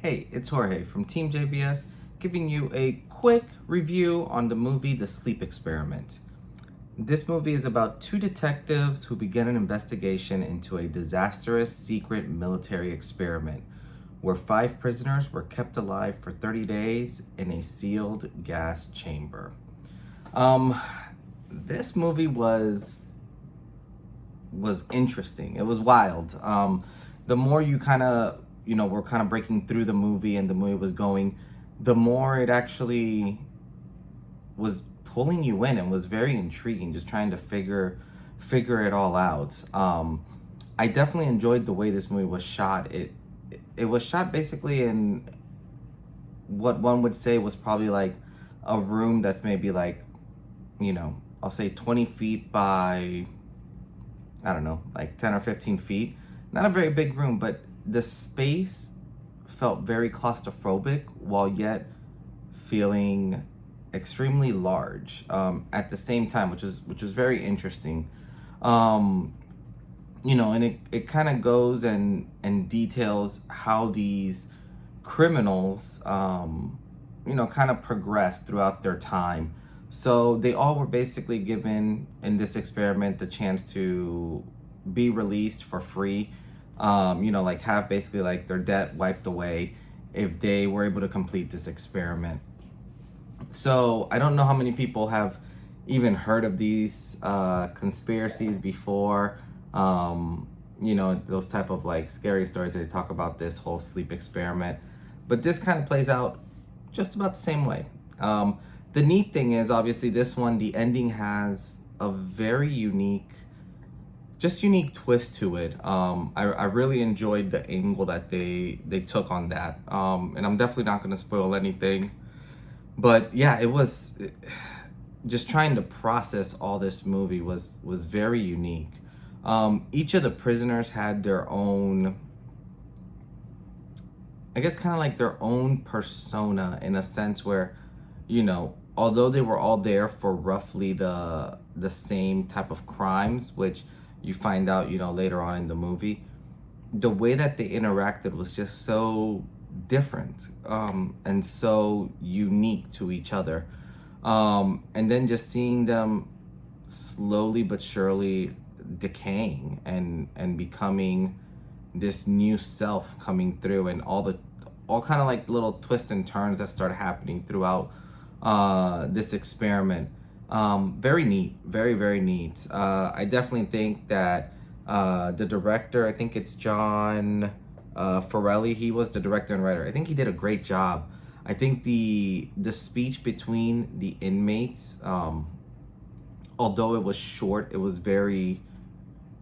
Hey, it's Jorge from TeamJVS, giving you a quick review on the movie The Sleep Experiment. This movie is about two detectives who begin an investigation into a disastrous secret military experiment where 5 prisoners were kept alive for 30 days in a sealed gas chamber. This movie was interesting. It was wild. The more you were kind of breaking through the movie and the movie was going, the more it actually was pulling you in and was very intriguing, just trying to figure it all out. I definitely enjoyed the way this movie was shot. It was shot basically in what one would say was probably like a room that's maybe like, I'll say 20 feet by, I don't know, like 10 or 15 feet. Not a very big room, but the space felt very claustrophobic while yet feeling extremely large at the same time, which was very interesting. And it kind of goes and details how these criminals, kind of progress throughout their time. So they all were basically given in this experiment the chance to be released for free, like have basically like their debt wiped away if they were able to complete this experiment. So I don't know how many people have even heard of these conspiracies before. Those type of like scary stories that they talk about this whole sleep experiment. But this kind of plays out just about the same way. The neat thing is, obviously, this one, the ending has a very unique twist to it. I really enjoyed the angle that they took on that. And I'm definitely not going to spoil anything. But yeah, just trying to process all this movie was very unique. Each of the prisoners had their own, I guess, kind of like their own persona, in a sense where, although they were all there for roughly the same type of crimes, which you find out, later on in the movie, the way that they interacted was just so different and so unique to each other. And then just seeing them slowly but surely decaying and becoming this new self coming through, and all kind of like little twists and turns that started happening throughout this experiment. Very neat, very, very neat. I definitely think that the director, I think it's John Farrelly, he was the director and writer. I think he did a great job. I think the speech between the inmates, although it was short, it was very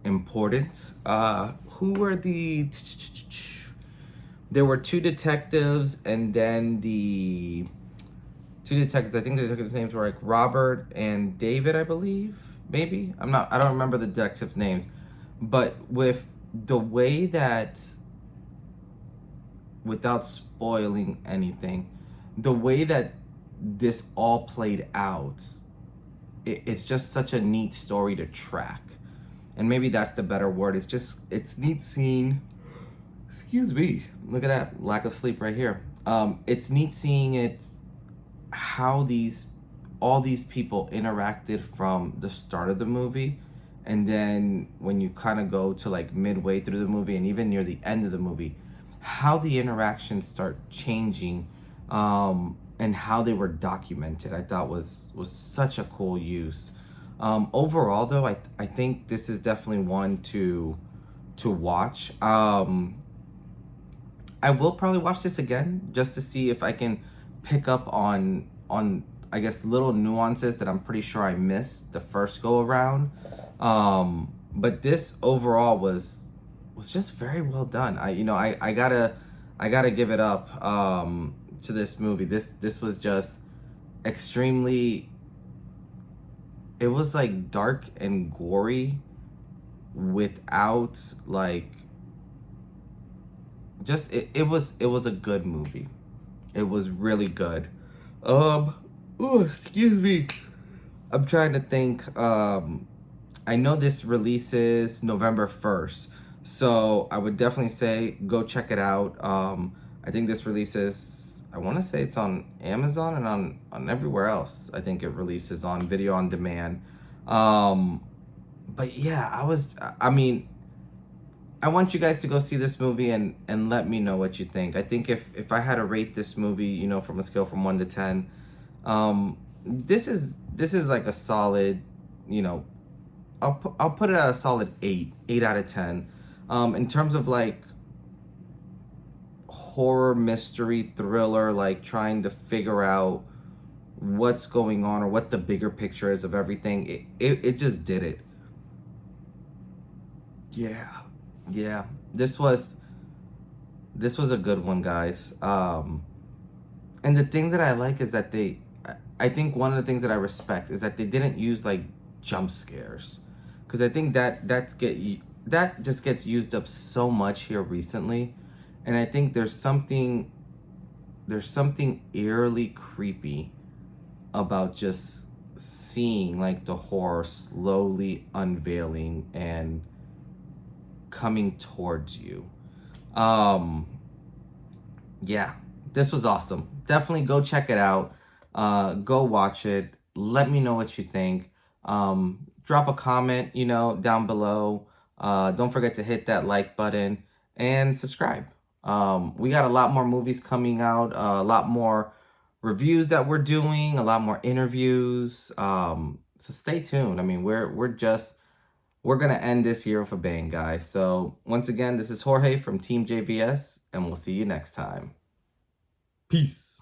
important. Who were there were 2 detectives, and then the 2 detectives, I think the detectives' names were like Robert and David, I believe, maybe. I don't remember the detectives' names. But with the way that, without spoiling anything, the way that this all played out, it's just such a neat story to track. And maybe that's the better word. It's neat seeing, excuse me, look at that lack of sleep right here. It's neat seeing it, how all these people interacted from the start of the movie, and then when you kind of go to like midway through the movie and even near the end of the movie, how the interactions start changing, and how they were documented, I thought was such a cool use. Overall though, I think this is definitely one to watch. I will probably watch this again just to see if I can pick up on I guess little nuances that I'm pretty sure I missed the first go around. But this overall was just very well done. I gotta give it up to this movie. This was just extremely, it was like dark and gory without like, just it was a good movie. It was really good. Excuse me. I'm trying to think. I know this releases November 1st, so I would definitely say go check it out. I think this releases, I want to say it's on Amazon and on everywhere else. I think it releases on video on demand. But yeah, I mean, I want you guys to go see this movie and let me know what you think. I think if I had to rate this movie, you know, from a scale from 1 to 10, this is like a solid, you know, I'll put it at a solid 8 out of 10. In terms of like horror, mystery, thriller, like trying to figure out what's going on or what the bigger picture is of everything, it just did it. Yeah, this was a good one, guys. And the thing that I like is that I think one of the things that I respect is that they didn't use like jump scares, because I think that just gets used up so much here recently, and I think there's something eerily creepy about just seeing like the horror slowly unveiling and coming towards you. Yeah, this was awesome. Definitely go check it out. Go watch it. Let me know what you think. Drop a comment, you know, down below. Don't forget to hit that like button and subscribe. We got a lot more movies coming out, a lot more reviews that we're doing, a lot more interviews. So stay tuned. I mean, we're gonna end this year with a bang, guys. So once again, this is Jorge from Team JVS, and we'll see you next time. Peace.